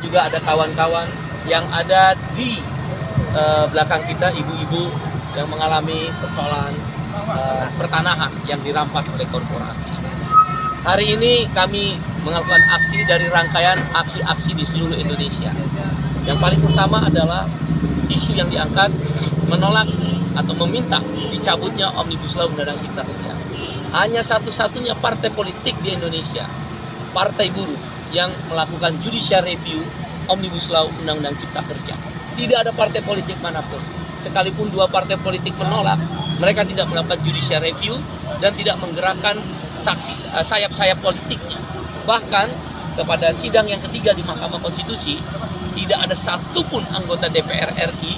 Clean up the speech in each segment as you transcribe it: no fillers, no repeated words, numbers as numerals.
juga ada kawan-kawan yang ada di belakang kita, ibu-ibu yang mengalami persoalan pertanahan yang dirampas oleh korporasi. Hari ini kami melakukan aksi dari rangkaian aksi-aksi di seluruh Indonesia. Yang paling pertama adalah isu yang diangkat menolak atau meminta dicabutnya Omnibus Law Undang-Undang Cipta Kerja. Hanya satu-satunya partai politik di Indonesia, Partai Buruh, yang melakukan judicial review Omnibus Law Undang-Undang Cipta Kerja. Tidak ada partai politik manapun. Sekalipun dua partai politik menolak, mereka tidak melakukan judicial review dan tidak menggerakkan saksi sayap-sayap politiknya. Bahkan kepada sidang yang ketiga di Mahkamah Konstitusi, tidak ada satupun anggota DPR RI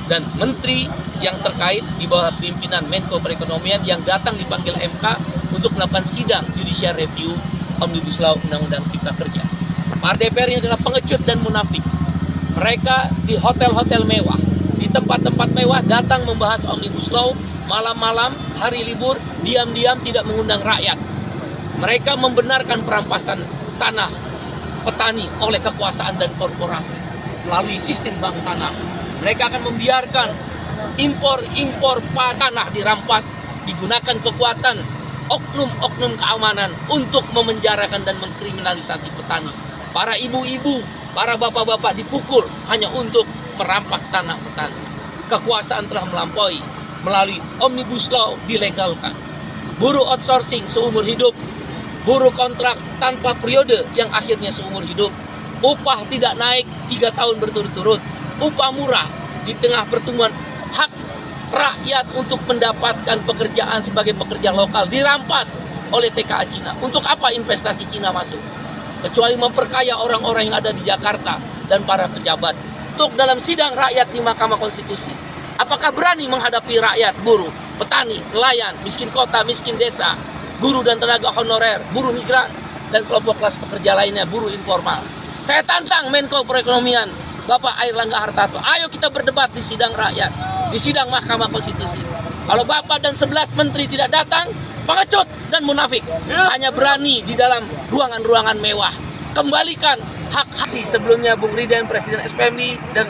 dan menteri yang terkait di bawah pimpinan Menko Perekonomian yang datang dipanggil MK untuk melakukan sidang judicial review Omnibus Law Undang-Undang Cipta Kerja. Para DPR ini adalah pengecut dan munafik. Mereka di hotel-hotel mewah, di tempat-tempat mewah datang membahas Omnibus Law, malam-malam, hari libur, diam-diam tidak mengundang rakyat. Mereka membenarkan perampasan tanah petani oleh kekuasaan dan korporasi melalui sistem bank tanah. Mereka akan membiarkan impor tanah dirampas, digunakan kekuatan oknum-oknum keamanan untuk memenjarakan dan mengkriminalisasi petani. Para ibu-ibu, para bapak-bapak dipukul hanya untuk merampas tanah petani. Kekuasaan telah melampaui, melalui Omnibus Law dilegalkan. Buruh outsourcing seumur hidup, buruh kontrak tanpa periode yang akhirnya seumur hidup, upah tidak naik 3 tahun berturut-turut, upah murah di tengah pertumbuhan hak rakyat untuk mendapatkan pekerjaan sebagai pekerja lokal dirampas oleh TKA Cina. Untuk apa investasi Cina masuk? Kecuali memperkaya orang-orang yang ada di Jakarta dan para pejabat. Untuk dalam sidang rakyat di Mahkamah Konstitusi, apakah berani menghadapi rakyat, buruh, petani, nelayan, miskin kota, miskin desa, guru dan tenaga honorer, buruh migran, dan kelompok kelas pekerja lainnya, buruh informal? Saya tantang Menko Perekonomian, Bapak Airlangga Hartarto, ayo kita berdebat di sidang rakyat, di sidang Mahkamah Konstitusi. Kalau Bapak dan 11 menteri tidak datang, pengecut dan munafik, hanya berani di dalam ruangan-ruangan mewah. Kembalikan hak hasil. Sebelumnya Bung Riden, Presiden SPMI, dan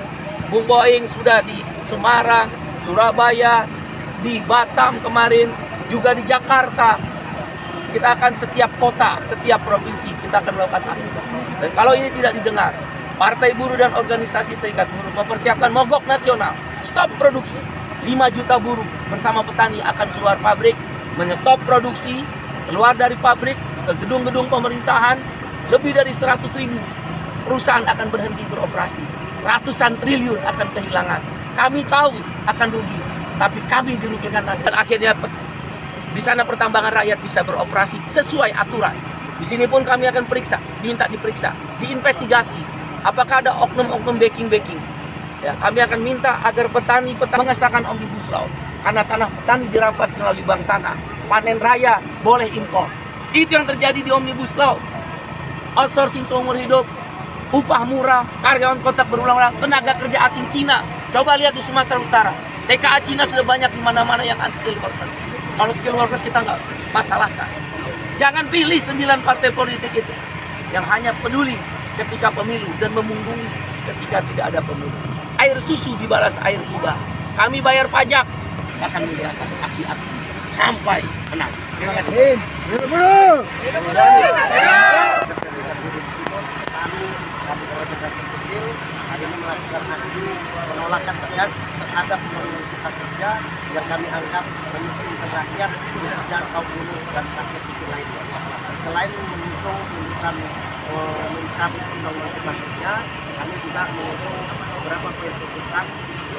Bung Boeing sudah di Semarang, Surabaya, di Batam kemarin, juga di Jakarta. Kita akan setiap kota, setiap provinsi, kita akan melakukan aksi. Dan kalau ini tidak didengar, Partai Buruh dan Organisasi Serikat Buruh mempersiapkan mogok nasional, stop produksi. 5 juta buruh bersama petani akan keluar pabrik, menyetop produksi, keluar dari pabrik ke gedung-gedung pemerintahan. Lebih dari 100.000 perusahaan akan berhenti beroperasi. Ratusan triliun akan kehilangan. Kami tahu akan rugi, tapi kami dirugikan nasional. Akhirnya di sana pertambangan rakyat bisa beroperasi sesuai aturan. Di sini pun kami akan periksa, diminta diperiksa, diinvestigasi. Apakah ada oknum-oknum backing? Ya, kami akan minta agar petani mengesahkan Omnibus Law. Karena tanah petani dirampas melalui bank tanah. Panen raya boleh impor. Itu yang terjadi di Omnibus Law. Outsourcing seumur hidup, upah murah, karyawan kontrak berulang-ulang, tenaga kerja asing Cina. Coba lihat di Sumatera Utara. TKA Cina sudah banyak di mana-mana yang unskilled workers. Kalau skilled workers kita nggak masalahkan. Jangan pilih 9 partai politik itu yang hanya peduli ketika pemilu dan memunggungi ketika tidak ada pemilu. Air susu dibalas air tiba. Kami bayar pajak, akan menggerakkan aksi-aksi sampai menang. Terima kasih. Kami melakukan aksi penolakan tegas terhadap Undang-Undang Cipta Kerja yang kami anggap memiskinkan rakyat, khususnya kaum buruh dan rakyat itu lainnya. Selain mengusung tuntutan mencabut Undang-Undang Cipta Kerja, kami juga mengusung beberapa tuntutan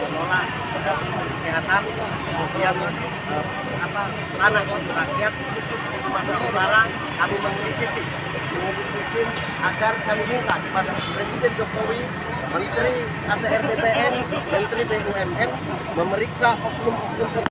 menolak Undang-Undang Kesehatan, kemudian tanah untuk rakyat, khusus di Sumatera Utara. Kami mengkritisi agar kami minta kepada Presiden Jokowi, Menteri ATR BPN, Menteri BUMN memeriksa oknum-oknum